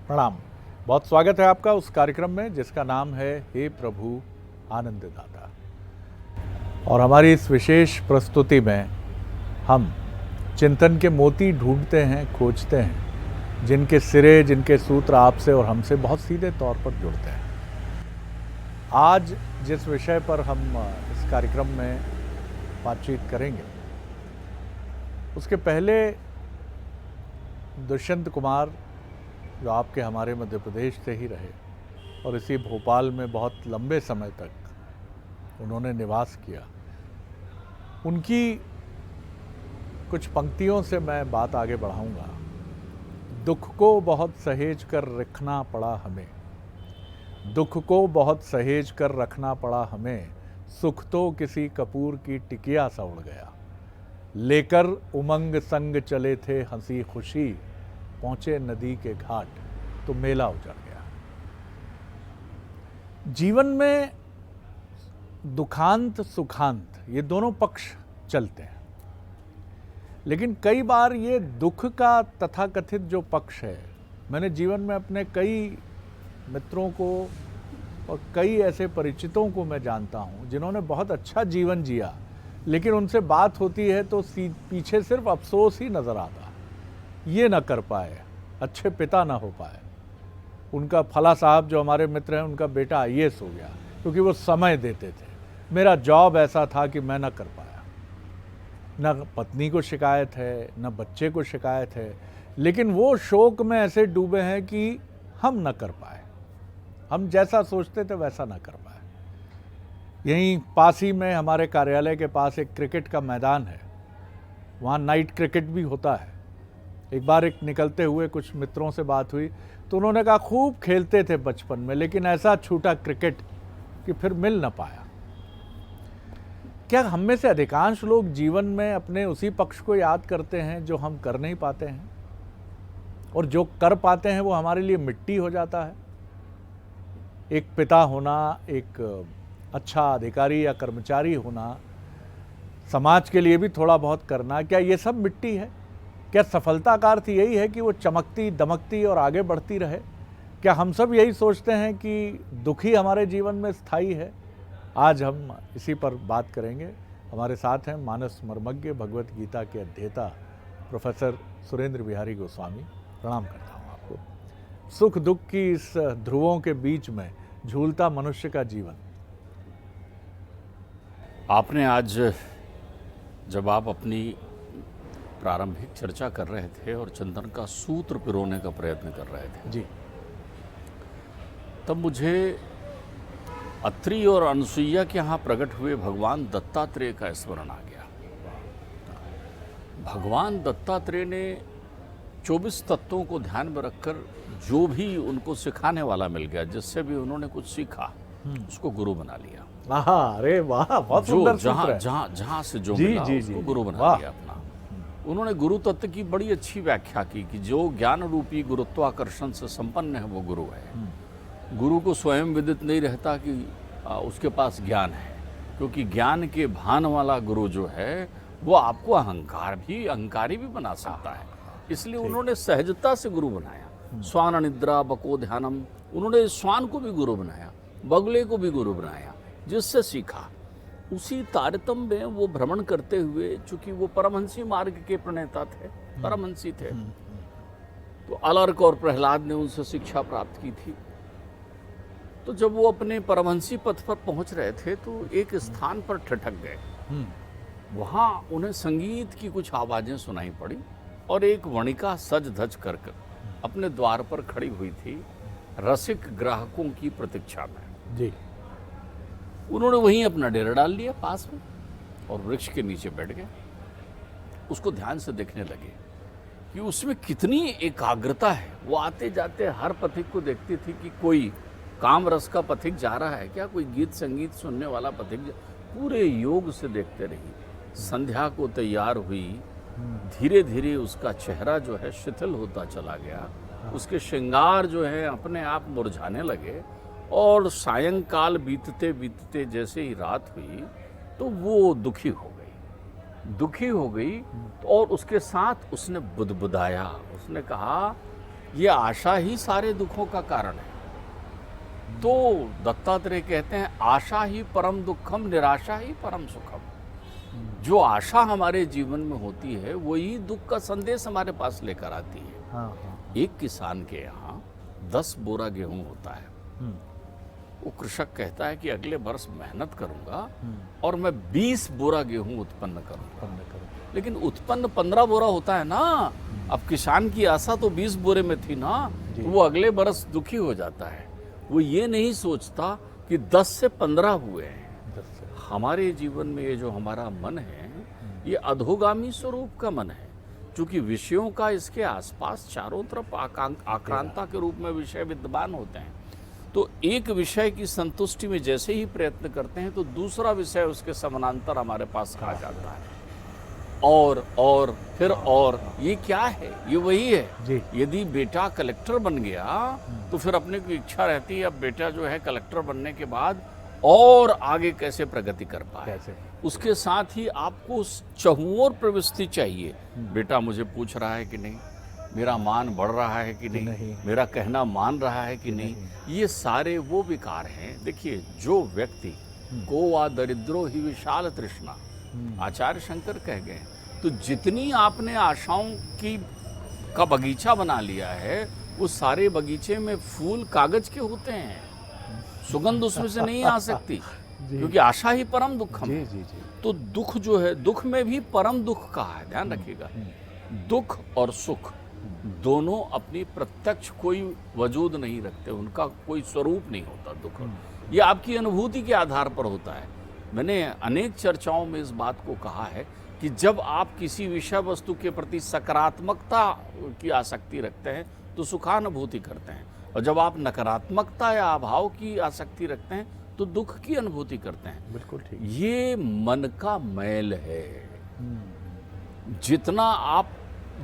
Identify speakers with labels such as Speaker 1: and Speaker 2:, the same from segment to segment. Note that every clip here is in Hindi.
Speaker 1: प्रणाम। बहुत स्वागत है आपका उस कार्यक्रम में जिसका नाम है हे प्रभु आनंद दाता। और हमारी इस विशेष प्रस्तुति में हम चिंतन के मोती ढूंढते हैं, खोजते हैं, जिनके सिरे, जिनके सूत्र आपसे और हमसे बहुत सीधे तौर पर जुड़ते हैं। आज जिस विषय पर हम इस कार्यक्रम में बातचीत करेंगे, उसके पहले दुष्यंत कुमार, जो आपके हमारे मध्य प्रदेश से ही रहे और इसी भोपाल में बहुत लंबे समय तक उन्होंने निवास किया, उनकी कुछ पंक्तियों से मैं बात आगे बढ़ाऊंगा। दुख को बहुत सहेज कर रखना पड़ा हमें, दुख को बहुत सहेज कर रखना पड़ा हमें, सुख तो किसी कपूर की टिकिया सा उड़ गया, लेकर उमंग संग चले थे हंसी खुशी, पहुंचे नदी के घाट तो मेला उजड़ गया। जीवन में दुखांत सुखांत ये दोनों पक्ष चलते हैं, लेकिन कई बार ये दुख का तथाकथित जो पक्ष है, मैंने जीवन में अपने कई मित्रों को और कई ऐसे परिचितों को मैं जानता हूं जिन्होंने बहुत अच्छा जीवन जिया, लेकिन उनसे बात होती है तो पीछे सिर्फ अफसोस ही नजर आता, ये ना कर पाए, अच्छे पिता ना हो पाए। उनका फला साहब जो हमारे मित्र हैं, उनका बेटा आईएएस हो गया क्योंकि वो समय देते थे। मेरा जॉब ऐसा था कि मैं ना कर पाया। न पत्नी को शिकायत है, न बच्चे को शिकायत है, लेकिन वो शोक में ऐसे डूबे हैं कि हम न कर पाए, हम जैसा सोचते थे वैसा ना कर पाए। यहीं पास ही में हमारे कार्यालय के पास एक क्रिकेट का मैदान है, वहाँ नाइट क्रिकेट भी होता है। एक बार एक निकलते हुए कुछ मित्रों से बात हुई तो उन्होंने कहा खूब खेलते थे बचपन में, लेकिन ऐसा छूटा क्रिकेट कि फिर मिल ना पाया। क्या हम में से अधिकांश लोग जीवन में अपने उसी पक्ष को याद करते हैं जो हम कर नहीं पाते हैं, और जो कर पाते हैं वो हमारे लिए मिट्टी हो जाता है? एक पिता होना, एक अच्छा अधिकारी या कर्मचारी होना, समाज के लिए भी थोड़ा बहुत करना, क्या ये सब मिट्टी है? क्या सफलता का अर्थ यही है कि वो चमकती दमकती और आगे बढ़ती रहे? क्या हम सब यही सोचते हैं कि दुख ही हमारे जीवन में स्थायी है? आज हम इसी पर बात करेंगे। हमारे साथ हैं मानस मर्मज्ञ, भगवत गीता के अध्येता प्रोफेसर सुरेंद्र बिहारी गोस्वामी। प्रणाम करता हूँ आपको। सुख दुख की इस ध्रुवों के बीच में झूलता मनुष्य का जीवन।
Speaker 2: आपने आज जब आप अपनी प्रारंभिक चर्चा कर रहे थे और चिंतन का सूत्र पिरोने का प्रयत्न कर रहे थे
Speaker 1: जी,
Speaker 2: तब मुझे अत्रि और अनसुईया के यहाँ प्रकट हुए भगवान दत्तात्रेय का स्मरण आ गया। भगवान दत्तात्रेय ने 24 तत्वों को ध्यान में रखकर जो भी उनको सिखाने वाला मिल गया, जिससे भी उन्होंने कुछ सीखा, उसको गुरु बना लिया।
Speaker 1: अरे वाह, बहुत सुंदर सूत्र है।
Speaker 2: जहाँ से जो
Speaker 1: जी,
Speaker 2: मिला
Speaker 1: जी,
Speaker 2: उसको
Speaker 1: जी,
Speaker 2: गुरु बना
Speaker 1: वाह।
Speaker 2: लिया अपना। उन्होंने गुरु तत्व की बड़ी अच्छी व्याख्या की कि जो ज्ञान रूपी गुरुत्वाकर्षण से संपन्न है वो गुरु है। गुरु को स्वयं विदित नहीं रहता कि उसके पास ज्ञान है, क्योंकि ज्ञान के भान वाला गुरु जो है वो आपको अहंकारी भी बना सकता है। इसलिए उन्होंने सहजता से गुरु बनाया। स्वान निद्रा बको ध्यानम, उन्होंने स्वान को भी गुरु बनाया, बगुले को भी गुरु बनाया, जिससे सीखा। उसी तारतम्य में वो भ्रमण करते हुए, चूंकि वो परमहंसी मार्ग के प्रणेता थे, परमहंसी थे, तो अलर्क और प्रहलाद ने उनसे शिक्षा प्राप्त की थी। तो जब वो अपने परमहंसी पथ पर पहुंच रहे थे तो एक स्थान पर ठिठक गए। वहां उन्हें संगीत की कुछ आवाजें सुनाई पड़ी और एक वणिका सज धज कर अपने द्वार पर खड़ी हुई थी, रसिक ग्राहकों की प्रतीक्षा में।
Speaker 1: जी,
Speaker 2: उन्होंने वहीं अपना डेरा डाल लिया पास में और वृक्ष के नीचे बैठ गए। उसको ध्यान से देखने लगे कि उसमें कितनी एकाग्रता है। वो आते जाते हर पथिक को देखती थी कि कोई काम रस का पथिक जा रहा है क्या, कोई गीत संगीत सुनने वाला पथिक, पूरे योग से देखते रही। संध्या को तैयार हुई, धीरे धीरे उसका चेहरा जो है शिथिल होता चला गया, उसके श्रृंगार जो है अपने आप मुरझाने लगे, और सायंकाल बीतते बीतते जैसे ही रात हुई तो वो दुखी हो गई और उसके साथ उसने बुदबुदाया। उसने कहा ये आशा ही सारे दुखों का कारण है। तो दत्तात्रेय कहते हैं आशा ही परम दुखम, निराशा ही परम सुखम। जो आशा हमारे जीवन में होती है वही दुख का संदेश हमारे पास लेकर आती है।
Speaker 1: हाँ,
Speaker 2: एक किसान के यहाँ 10 बोरा गेहूं होता है। वो कृषक कहता है कि अगले वर्ष मेहनत करूंगा और मैं 20 बोरा गेहूं उत्पन्न करूंगा। लेकिन उत्पन्न 15 बोरा होता है ना। अब किसान की आशा तो 20 बोरे में थी ना, तो वो अगले बरस दुखी हो जाता है। वो ये नहीं सोचता कि 10 से 15 हुए हैं। हमारे जीवन में ये जो हमारा मन है ये अधोगामी स्वरूप का मन है, क्योंकि विषयों का इसके आसपास चारों तरफ आक्रांता के रूप में विषय विद्यमान होते हैं। तो एक विषय की संतुष्टि में जैसे ही प्रयत्न करते हैं तो दूसरा विषय उसके समानांतर हमारे पास आ जाता है, और फिर और। ये क्या है? ये वही है। यदि बेटा कलेक्टर बन गया तो फिर अपने की इच्छा रहती है अब बेटा जो है कलेक्टर बनने के बाद और आगे कैसे प्रगति कर पाए। उसके साथ ही आपको चहुओर प्रवृत्ति चाहिए। बेटा मुझे पूछ रहा है कि नहीं, मेरा मान बढ़ रहा है कि नहीं, मेरा कहना मान रहा है कि नहीं। ये सारे वो विकार हैं। देखिए, जो व्यक्ति को वा दरिद्रो ही विशाल तृष्णा, आचार्य शंकर कह गए। तो जितनी आपने आशाओं का बगीचा बना लिया है, वो सारे बगीचे में फूल कागज के होते हैं, सुगंध उसमें से नहीं आ सकती, क्योंकि आशा ही परम दुखम है। तो दुख जो है, दुख में भी परम दुख कहा है, ध्यान रखिएगा। दुख और सुख दोनों अपनी प्रत्यक्ष कोई वजूद नहीं रखते, उनका कोई स्वरूप नहीं होता दुख। ये आपकी अनुभूति के आधार पर होता है। मैंने अनेक चर्चाओं में इस बात को कहा है कि जब आप किसी विषय वस्तु के प्रति सकारात्मकता की आसक्ति रखते हैं तो सुखानुभूति करते हैं, और जब आप नकारात्मकता या अभाव की आसक्ति रखते हैं तो दुख की अनुभूति करते हैं।
Speaker 1: बिल्कुल ठीक।
Speaker 2: ये मन का मैल है। जितना आप,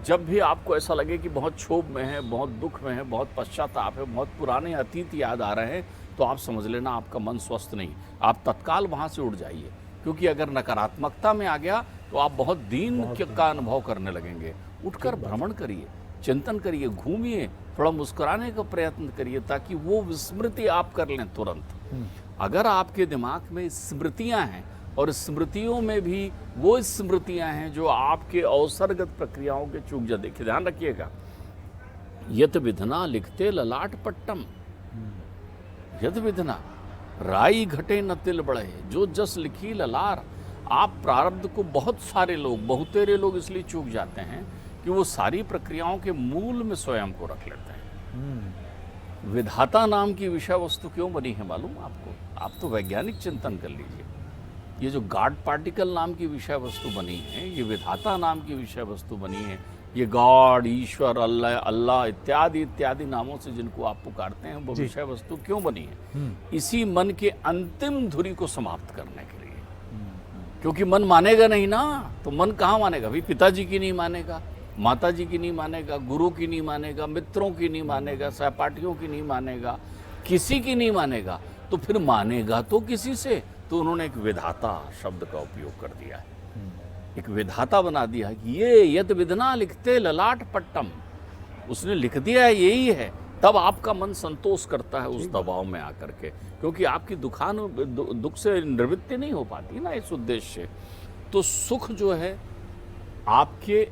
Speaker 2: जब भी आपको ऐसा लगे कि बहुत क्षोभ में है, बहुत दुख में है, बहुत पश्चाताप है, बहुत पुराने अतीत याद आ रहे हैं, तो आप समझ लेना आपका मन स्वस्थ नहीं। आप तत्काल वहाँ से उठ जाइए, क्योंकि अगर नकारात्मकता में आ गया तो आप बहुत दीन का अनुभव करने लगेंगे। उठकर भ्रमण करिए, चिंतन करिए, घूमिए, थोड़ा मुस्कुराने का प्रयत्न करिए, ताकि वो विस्मृति आप कर लें तुरंत। अगर आपके दिमाग में स्मृतियां हैं और स्मृतियों में भी वो स्मृतियां हैं जो आपके अवसरगत प्रक्रियाओं के चूक जा, देखिए ध्यान रखिएगा। यत विधना लिखते ललाट पट्टम, यत विधना राई घटे न तिल बढ़े, जो जस लिखी ललार। आप प्रारब्ध को बहुत सारे लोग, बहुतेरे लोग इसलिए चूक जाते हैं कि वो सारी प्रक्रियाओं के मूल में स्वयं को रख लेते हैं। विधाता नाम की विषय वस्तु क्यों बनी है मालूम आपको? आप तो वैज्ञानिक चिंतन कर लीजिए। ये जो गॉड पार्टिकल नाम की विषय वस्तु बनी है, ये विधाता नाम की विषय वस्तु बनी है। ये गॉड, ईश्वर, अल्लाह इत्यादि इत्यादि नामों से जिनको आप पुकारते हैं, वो विषय वस्तु क्यों बनी है? इसी मन के अंतिम धुरी को समाप्त करने के लिए। क्योंकि मन मानेगा नहीं ना, तो मन कहाँ मानेगा? भाई पिताजी की नहीं मानेगा, माता जी की नहीं मानेगा, गुरु की नहीं मानेगा, मित्रों की नहीं मानेगा, सहपाठियों की नहीं मानेगा, किसी की नहीं मानेगा, तो फिर मानेगा तो किसी से? तो उन्होंने एक विधाता शब्द का उपयोग कर दिया है, एक विधाता बना दिया है कि ये यद विधना लिखते ललाट पट्टम, उसने लिख दिया है, यही है। तब आपका मन संतोष करता है उस दबाव में आकर के, क्योंकि आपकी दुख से निवृत्ति नहीं हो पाती ना इस उद्देश्य से। तो सुख जो है आपके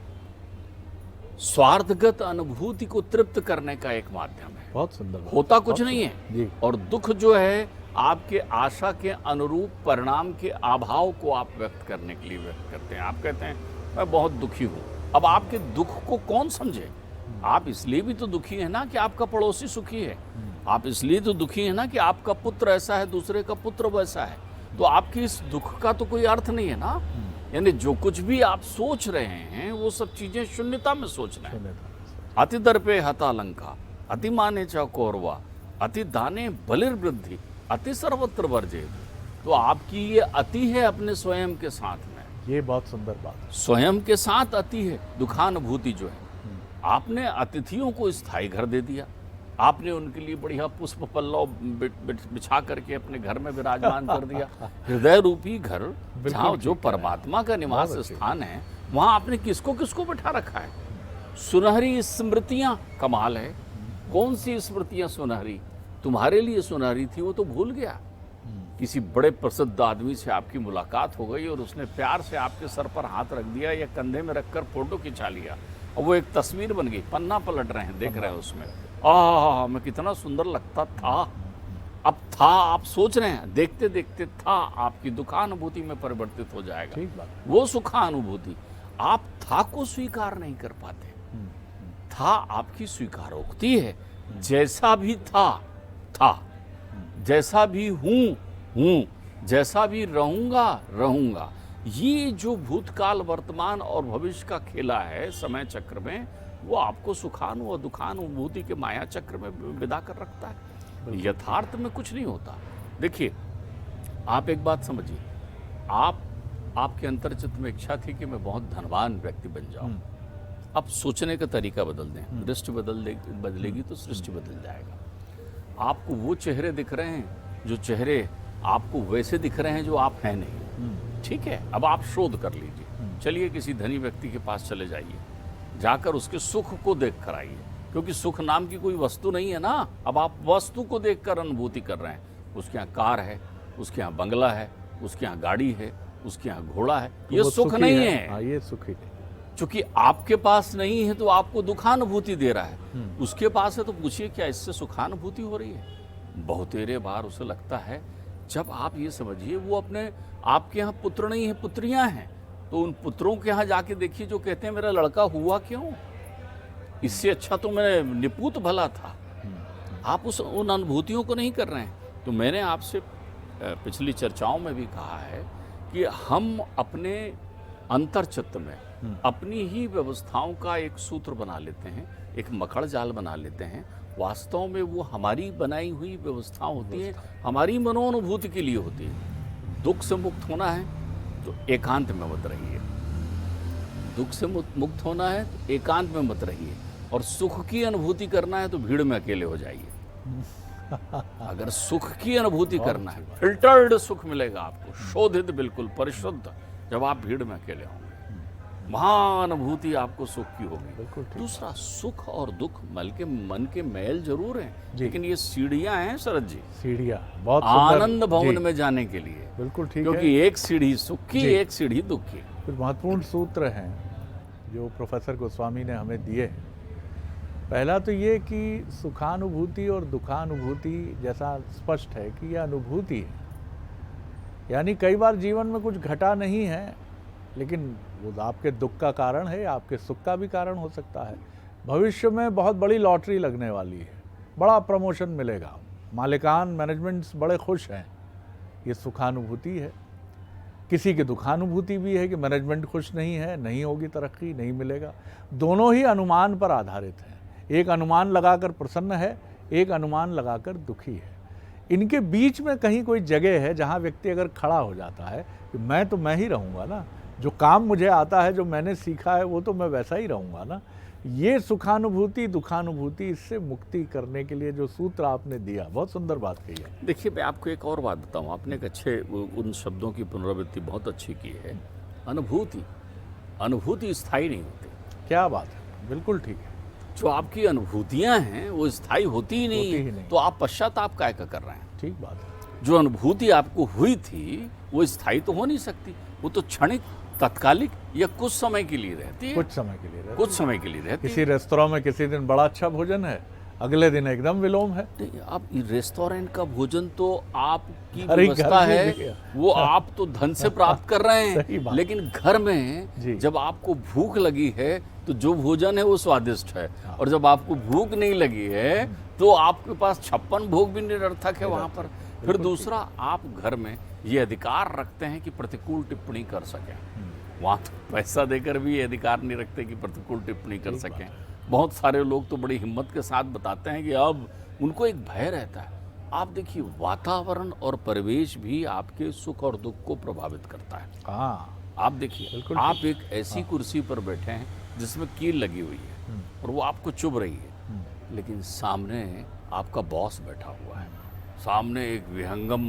Speaker 2: स्वार्थगत अनुभूति को तृप्त करने का एक माध्यम है।
Speaker 1: बहुत सुंदर,
Speaker 2: होता कुछ नहीं है। और दुख जो है आपके आशा के अनुरूप परिणाम के अभाव को आप व्यक्त करने के लिए व्यक्त करते हैं। आप कहते हैं मैं बहुत दुखी हूँ। अब आपके दुख को कौन समझे? आप इसलिए भी तो दुखी है ना कि आपका पड़ोसी सुखी है। आप इसलिए तो दुखी है ना कि आपका पुत्र ऐसा है, दूसरे का पुत्र वैसा है। तो आपकी इस दुख का तो कोई अर्थ नहीं है ना। यानी जो कुछ भी आप सोच रहे हैं वो सब चीजें शून्यता में सोच रहे हैं। अति दर्पे हता लंका, अति माने च कौरवा, अति दाने बलिर वृद्धि, अति सर्वत्र वर्जे। तो आपकी ये अति है अपने स्वयं के साथ में।
Speaker 1: ये बहुत सुंदर बात।
Speaker 2: स्वयं के साथ अति है दुखानुभूति जो है। आपने अतिथियों को स्थायी घर दे दिया, आपने उनके लिए बढ़िया पुष्प पल्लव बिछा करके अपने घर में विराजमान कर दिया। हृदय रूपी घर, जहाँ जो परमात्मा का निवास स्थान है, वहाँ आपने किसको किसको बिठा रखा है? सुनहरी स्मृतियाँ, कमाल है। कौन सी स्मृतियां सुनहरी तुम्हारे लिए सुनहरी थी वो तो भूल गया। किसी बड़े प्रसिद्ध आदमी से आपकी मुलाकात हो गई और उसने प्यार से आपके सर पर हाथ रख दिया या कंधे में रखकर फोटो खिंचा लिया और वो एक तस्वीर बन गई, पन्ना पलट रहे हैं, देख रहे हैं उसमें, आह मैं कितना सुंदर लगता था। अब था आप सोच रहे हैं, देखते देखते था आपकी दुखानुभूति में परिवर्तित हो जाएगा।
Speaker 1: ठीक बात।
Speaker 2: वो सुखानुभूति आप था को स्वीकार नहीं कर पाते। था आपकी स्वीकारोक्ति है, जैसा भी था, जैसा भी हूं, जैसा भी रहूंगा। ये जो भूतकाल, वर्तमान और भविष्य का खेला है समय चक्र में, वो आपको सुखानु और दुखानुभूति के माया चक्र में विदा कर रखता है। यथार्थ में कुछ नहीं होता। देखिए, आप एक बात समझिए, आपके अंतर्चित्त में इच्छा थी कि मैं बहुत धनवान व्यक्ति बन जाऊं। अब सोचने का तरीका बदल दें, दृष्टि बदलेगी तो सृष्टि बदल जाएगा। आपको वो चेहरे दिख रहे हैं जो चेहरे आपको वैसे दिख रहे हैं जो आप हैं नहीं। ठीक है, अब आप शोध कर लीजिए, चलिए किसी धनी व्यक्ति के पास चले जाइए, जाकर उसके सुख को देख कर आइए, क्योंकि सुख नाम की कोई वस्तु नहीं है ना। अब आप वस्तु को देखकर अनुभूति कर रहे हैं। उसके यहाँ कार है, उसके यहाँ बंगला है, उसके यहाँ गाड़ी है, उसके यहाँ घोड़ा है,
Speaker 1: तो
Speaker 2: ये सुख नहीं है।
Speaker 1: हाँ, ये सुख ही नहीं।
Speaker 2: चूंकि आपके पास नहीं है तो आपको दुखानुभूति दे रहा है, उसके पास है तो पूछिए क्या इससे सुखानुभूति हो रही है? बहुतेरे बार उसे लगता है, जब आप ये समझिए वो अपने आपके यहाँ पुत्र नहीं है, पुत्रियां हैं, तो उन पुत्रों के यहाँ जाके देखिए जो कहते हैं मेरा लड़का हुआ क्यों, इससे अच्छा तो मैं निपुत भला था। आप उन अनुभूतियों को नहीं कर रहे हैं। तो मैंने आपसे पिछली चर्चाओं में भी कहा है कि हम अपने अंतर्चित्त में अपनी ही व्यवस्थाओं का एक सूत्र बना लेते हैं, एक मकड़ जाल बना लेते हैं। वास्तव में वो हमारी बनाई हुई व्यवस्था होती है, हमारी मनोअनुभूति के लिए होती है। दुख से मुक्त होना है तो एकांत में मत रहिए, दुख से मुक्त होना है तो एकांत में मत रहिए, और सुख की अनुभूति करना है तो भीड़ में अकेले हो जाइए। अगर सुख की अनुभूति करना है, फिल्टर्ड सुख मिलेगा आपको, शोधित, बिल्कुल परिशुद्ध, जब आप भीड़ में अकेले होंगे, महाअनुभूति आपको सुख की होगी। दूसरा, सुख और दुख मन के मैल जरूर हैं, लेकिन ये सीढ़ियां हैं शरद जी,
Speaker 1: सीढ़ियां बहुत
Speaker 2: आनंद भवन में जाने के लिए।
Speaker 1: बिल्कुल ठीक है,
Speaker 2: क्योंकि एक सीढ़ी सुख की, एक सीढ़ी दुख की।
Speaker 1: कुछ महत्वपूर्ण सूत्र हैं जो प्रोफेसर गोस्वामी ने हमें दिए। पहला तो ये कि सुखानुभूति और दुखानुभूति जैसा स्पष्ट है कि यह अनुभूति है, यानी कई बार जीवन में कुछ घटा नहीं है, लेकिन वो आपके दुख का कारण है, आपके सुख का भी कारण हो सकता है। भविष्य में बहुत बड़ी लॉटरी लगने वाली है, बड़ा प्रमोशन मिलेगा, मालिकान मैनेजमेंट्स बड़े खुश हैं, ये सुखानुभूति है। किसी की दुखानुभूति भी है कि मैनेजमेंट खुश नहीं है, नहीं होगी तरक्की, नहीं मिलेगा। दोनों ही अनुमान पर आधारित हैं, एक अनुमान लगाकर प्रसन्न है, एक अनुमान लगाकर दुखी है। इनके बीच में कहीं कोई जगह है जहाँ व्यक्ति अगर खड़ा हो जाता है कि मैं तो मैं ही रहूँगा ना, जो काम मुझे आता है, जो मैंने सीखा है, वो तो मैं वैसा ही रहूँगा ना। ये सुखानुभूति दुखानुभूति, इससे मुक्ति करने के लिए जो सूत्र आपने दिया, बहुत सुंदर बात कही है।
Speaker 2: देखिए, मैं आपको एक और बात बताऊँ, आपने एक अच्छे उन शब्दों की पुनरावृत्ति बहुत अच्छी की है। अनुभूति स्थायी नहीं होती।
Speaker 1: क्या बात है, बिल्कुल ठीक है।
Speaker 2: जो आपकी अनुभूतियां हैं वो स्थायी होती ही नहीं, तो आप पश्चाताप काय का कर रहे हैं।
Speaker 1: ठीक बात है।
Speaker 2: जो अनुभूति आपको हुई थी वो स्थायी तो हो नहीं सकती, वो तो क्षणिक, तत्कालिक या कुछ समय के लिए रहती है।
Speaker 1: कुछ समय के लिए रहती है।
Speaker 2: कुछ समय के लिए रहती है।
Speaker 1: किसी रेस्तोरां में किसी दिन बड़ा अच्छा भोजन है, अगले दिन एकदम विलोम है।
Speaker 2: अब रेस्टोरेंट का भोजन तो आपकी व्यवस्था है, वो आप तो धन से प्राप्त कर रहे हैं, लेकिन घर में जब आपको भूख लगी है तो जो भोजन है वो स्वादिष्ट है, और जब आपको भूख नहीं लगी है तो आपके पास 56 भोग भी निरर्थक है वहां पर। फिर दूसरा, आप घर में ये अधिकार रखते हैं कि प्रतिकूल टिप्पणी कर सकें, वहां तो पैसा देकर भी ये अधिकार नहीं रखते कि प्रतिकूल टिप्पणी कर सकें। बहुत सारे लोग तो बड़ी हिम्मत के साथ बताते हैं कि अब उनको एक भय रहता है। आप देखिए, वातावरण और परिवेश भी आपके सुख और दुख को प्रभावित करता है। आप देखिए, आप एक ऐसी कुर्सी पर बैठे हैं जिसमें कील लगी हुई है और वो आपको चुभ रही है, लेकिन सामने आपका बॉस बैठा हुआ है, सामने एक विहंगम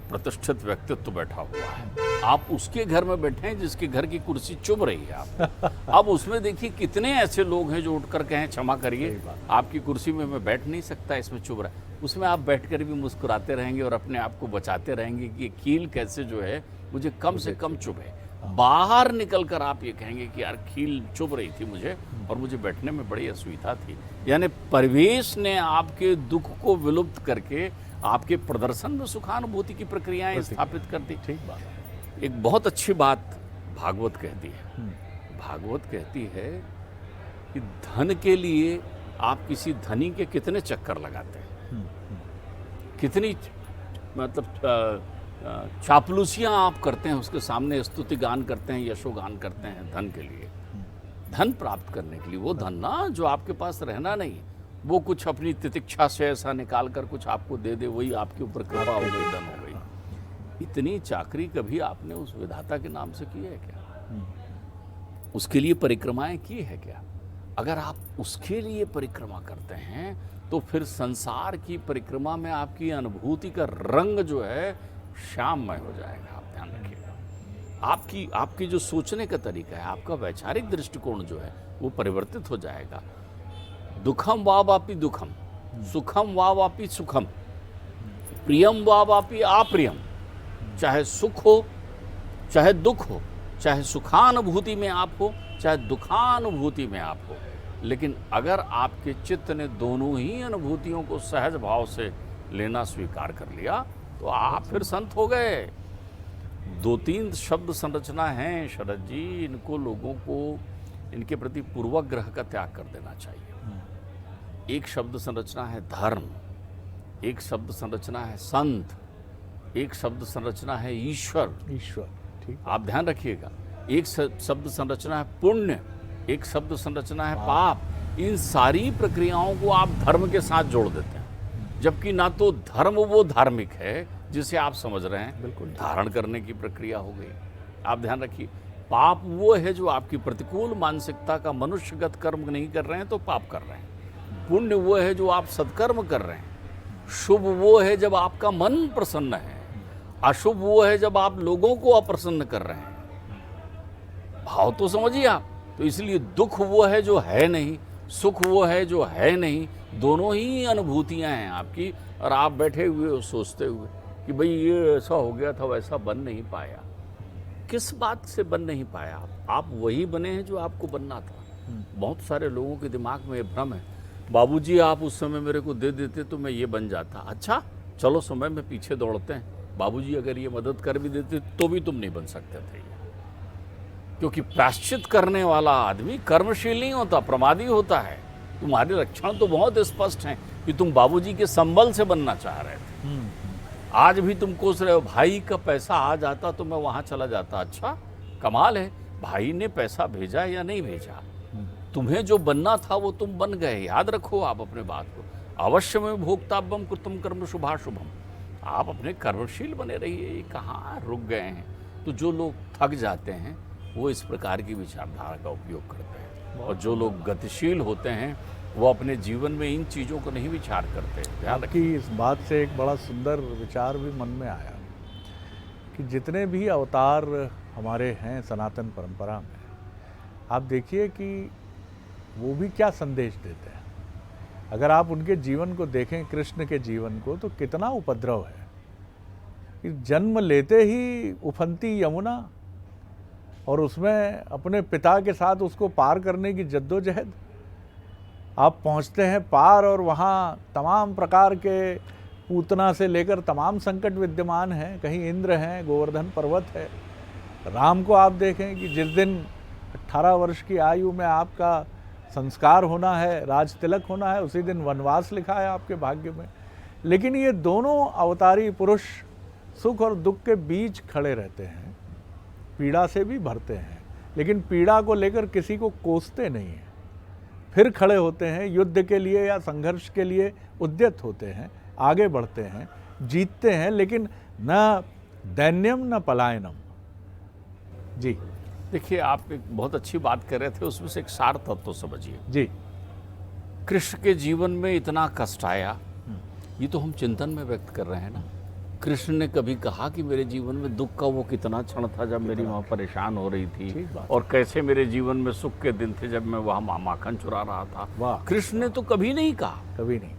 Speaker 2: प्रतिष्ठित व्यक्तित्व बैठा हुआ है, आप उसके घर में बैठे हैं जिसके घर की कुर्सी चुभ रही है आपको। अब उसमें देखिए कितने ऐसे लोग हैं जो उठकर कहें क्षमा करिए आपकी कुर्सी में मैं बैठ नहीं सकता, इसमें चुभ रहा है। उसमें आप बैठकर भी मुस्कुराते रहेंगे और अपने आप को बचाते रहेंगे कि ये कील कैसे जो है मुझे कम से कम चुभे। बाहर निकलकर आप ये कहेंगे कि यार कील चुभ रही थी मुझे और मुझे बैठने में बड़ी असुविधा थी। यानी परिवेश ने आपके दुख को विलुप्त करके आपके प्रदर्शन में सुखानुभूति की प्रक्रियाएं स्थापित कर दी।
Speaker 1: ठीक बात।
Speaker 2: एक बहुत अच्छी बात भागवत कहती है। भागवत कहती है कि धन के लिए आप किसी धनी के कितने चक्कर लगाते हैं, कितनी मतलब चापलूसियां आप करते हैं, उसके सामने स्तुति गान करते हैं, यशोगान करते हैं धन के लिए, धन प्राप्त करने के लिए। वो धन ना जो आपके पास रहना नहीं, वो कुछ अपनी तितिक्षा से ऐसा निकाल कर कुछ आपको दे दे, वही आपके ऊपर कृपा हो गई, धन हो गई। इतनी चाकरी कभी आपने उस विधाता के नाम से की है क्या? उसके लिए परिक्रमाएं की है क्या? अगर आप उसके लिए परिक्रमा करते हैं तो फिर संसार की परिक्रमा में आपकी अनुभूति का रंग जो है श्याममय हो जाएगा। आप ध्यान रखिएगा, आपकी जो सोचने का तरीका है, आपका वैचारिक दृष्टिकोण जो है वो परिवर्तित हो जाएगा। दुखम वा वापि दुखम, सुखम वा वापि सुखम, प्रियम वा वापि अप्रियम, चाहे सुख हो चाहे दुख हो, चाहे सुखानुभूति में आप हो चाहे दुखानुभूति में आप हो, लेकिन अगर आपके चित्त ने दोनों ही अनुभूतियों को सहज भाव से लेना स्वीकार कर लिया तो आप फिर संत हो गए। 2-3 शब्द संरचना हैं शरद जी, इनको लोगों को इनके प्रति पूर्वग्रह का त्याग कर देना चाहिए। एक शब्द संरचना है धर्म, एक शब्द संरचना है संत, एक शब्द संरचना है ईश्वर।
Speaker 1: ठीक।
Speaker 2: आप ध्यान रखिएगा, एक शब्द संरचना है पुण्य, एक शब्द संरचना है पाप। इन सारी प्रक्रियाओं को आप धर्म के साथ जोड़ देते हैं, जबकि ना तो धर्म वो धार्मिक है जिसे आप समझ रहे हैं,
Speaker 1: बिल्कुल
Speaker 2: धारण करने की प्रक्रिया हो गई। आप ध्यान रखिए, पाप वो है जो आपकी प्रतिकूल मानसिकता का मनुष्यगत कर्म नहीं कर रहे हैं तो पाप कर रहे हैं। पुण्य वो है जो आप सत्कर्म कर रहे हैं। शुभ वो है जब आपका मन प्रसन्न है, अशुभ वो है जब आप लोगों को अप्रसन्न कर रहे हैं। भाव तो समझिए आप। तो इसलिए दुख वो है जो है नहीं, सुख वो है जो है नहीं, दोनों ही अनुभूतियां हैं आपकी, और आप बैठे हुए हो सोचते हुए कि भाई ये ऐसा हो गया था, वैसा बन नहीं पाया। किस बात से बन नहीं पाया? आप वही बने हैं जो आपको बनना था। बहुत सारे लोगों के दिमाग में ये भ्रम है, बाबूजी आप उस समय मेरे को दे देते तो मैं ये बन जाता। अच्छा चलो समय में पीछे दौड़ते हैं, बाबूजी अगर ये मदद कर भी देते तो भी तुम नहीं बन सकते थे। क्योंकि प्रायश्चित करने वाला आदमी कर्मशील नहीं होता, प्रमादी होता है। तुम्हारे लक्षण तो बहुत स्पष्ट हैं कि तुम बाबूजी के संबल से बनना चाह रहे थे। आज भी तुम कोस रहे हो, भाई का पैसा आ जाता तो मैं वहां चला जाता। अच्छा कमाल है, भाई ने पैसा भेजा या नहीं भेजा, तुम्हें जो बनना था वो तुम बन गए। याद रखो आप अपने बात को, अवश्य में भोक्ताब्बम कृतम कर्म शुभाशुभम। आप अपने कर्मशील बने रहिए। ये कहाँ रुक गए हैं? तो जो लोग थक जाते हैं वो इस प्रकार की विचारधारा का उपयोग करते हैं, और जो लोग गतिशील होते हैं वो अपने जीवन में इन चीज़ों को नहीं विचार करते। ध्यान रखिए।
Speaker 1: आपकी इस बात से एक बड़ा सुंदर विचार भी मन में आया कि जितने भी अवतार हमारे हैं सनातन परंपरा में, आप देखिए कि वो भी क्या संदेश देते हैं। अगर आप उनके जीवन को देखें, कृष्ण के जीवन को, तो कितना उपद्रव है कि जन्म लेते ही उफनती यमुना, और उसमें अपने पिता के साथ उसको पार करने की जद्दोजहद। आप पहुंचते हैं पार और वहाँ तमाम प्रकार के पूतना से लेकर तमाम संकट विद्यमान हैं। कहीं इंद्र हैं, गोवर्धन पर्वत है। राम को आप देखें कि जिस दिन 18 वर्ष की आयु में आपका संस्कार होना है, राज तिलक होना है, उसी दिन वनवास लिखा है आपके भाग्य में। लेकिन ये दोनों अवतारी पुरुष सुख और दुख के बीच खड़े रहते हैं, पीड़ा से भी भरते हैं, लेकिन पीड़ा को लेकर किसी को कोसते नहीं हैं। फिर खड़े होते हैं, युद्ध के लिए या संघर्ष के लिए उद्यत होते हैं, आगे बढ़ते हैं, जीतते हैं, लेकिन न दैन्यम न पलायनम। जी
Speaker 2: देखिए, आप एक बहुत अच्छी बात कर रहे थे, उसमें से एक सार तत्व तो समझिए।
Speaker 1: जी,
Speaker 2: कृष्ण के जीवन में इतना कष्ट आया, ये तो हम चिंतन में व्यक्त कर रहे हैं ना। कृष्ण ने कभी कहा कि मेरे जीवन में दुख का वो कितना क्षण था जब मेरी माँ परेशान हो रही थी,
Speaker 1: ठीक बात।
Speaker 2: और कैसे मेरे जीवन में सुख के दिन थे जब मैं वहाँ माखन चुरा रहा था।
Speaker 1: वाह।
Speaker 2: कृष्ण ने तो कभी नहीं कहा,
Speaker 1: कभी नहीं कहा।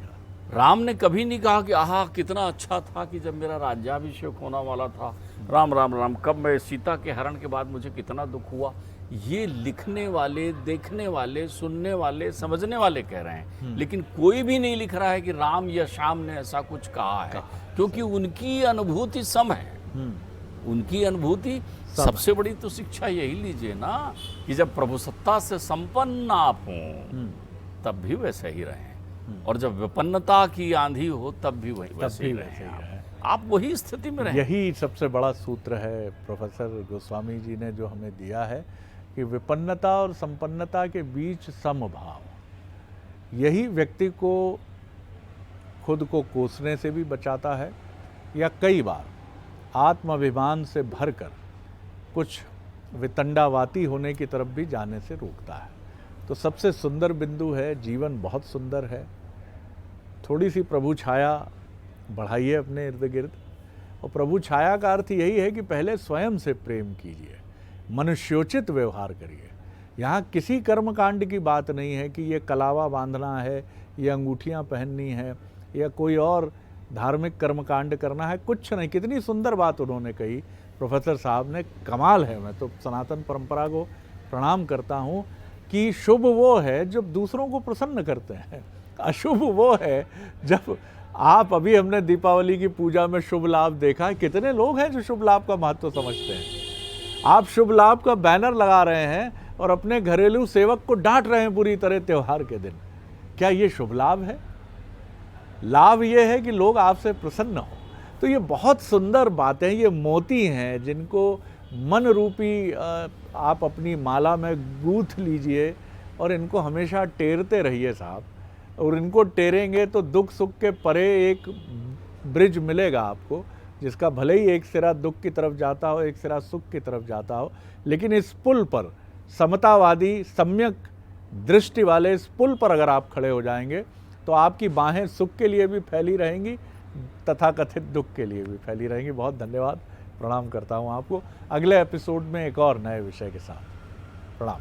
Speaker 2: राम ने कभी नहीं कहा कि आहा कितना अच्छा था कि जब मेरा राज्याभिषेक होने वाला था, राम राम राम, कब मैं सीता के हरण के बाद मुझे कितना दुख हुआ। ये लिखने वाले, देखने वाले, सुनने वाले, समझने वाले कह रहे हैं, लेकिन कोई भी नहीं लिख रहा है कि राम या श्याम ने ऐसा कुछ कहा है, क्योंकि उनकी अनुभूति सम है। उनकी अनुभूति सबसे बड़ी तो शिक्षा यही लीजिए ना कि जब प्रभु सत्ता से संपन्न आप हों तब भी वैसे ही रहें, और जब विपन्नता की आंधी हो तब भी वही वैसे ही रहें। आप वही स्थिति में रहें।
Speaker 1: यही सबसे बड़ा सूत्र है प्रोफेसर गोस्वामी जी ने जो हमें दिया है कि विपन्नता और संपन्नता के बीच समभाव, यही व्यक्ति को खुद को कोसने से भी बचाता है, या कई बार आत्माभिमान से भरकर कुछ वितंडावाती होने की तरफ भी जाने से रोकता है। तो सबसे सुंदर बिंदु है, जीवन बहुत सुंदर है, थोड़ी सी प्रभु छाया बढ़ाइए अपने इर्द गिर्द। और प्रभु छाया का अर्थ यही है कि पहले स्वयं से प्रेम कीजिए, मनुष्योचित व्यवहार करिए। यहाँ किसी कर्मकांड की बात नहीं है कि ये कलावा बांधना है, ये अंगूठियाँ पहननी है, या कोई और धार्मिक कर्मकांड करना है, कुछ नहीं। कितनी सुंदर बात उन्होंने कही प्रोफेसर साहब ने, कमाल है। मैं तो सनातन परंपरा को प्रणाम करता हूँ कि शुभ वो है जब दूसरों को प्रसन्न करते हैं, अशुभ वो है जब आप, अभी हमने दीपावली की पूजा में शुभ लाभ देखा, कितने लोग हैं जो शुभ लाभ का महत्व समझते हैं। आप शुभ लाभ का बैनर लगा रहे हैं और अपने घरेलू सेवक को डांट रहे हैं बुरी तरह त्योहार के दिन। क्या ये शुभ लाभ है? लाभ ये है कि लोग आपसे प्रसन्न हो। तो ये बहुत सुंदर बातें, ये मोती हैं जिनको मन रूपी आप अपनी माला में गूंथ लीजिए और इनको हमेशा टेरते रहिए साहब। और इनको टेरेंगे तो दुख सुख के परे एक ब्रिज मिलेगा आपको, जिसका भले ही एक सिरा दुख की तरफ जाता हो, एक सिरा सुख की तरफ जाता हो, लेकिन इस पुल पर, समतावादी सम्यक दृष्टि वाले इस पुल पर अगर आप खड़े हो जाएंगे तो आपकी बाहें सुख के लिए भी फैली रहेंगी, तथाकथित दुख के लिए भी फैली रहेंगी। बहुत धन्यवाद, प्रणाम करता हूँ आपको। अगले एपिसोड में एक और नए विषय के साथ प्रणाम।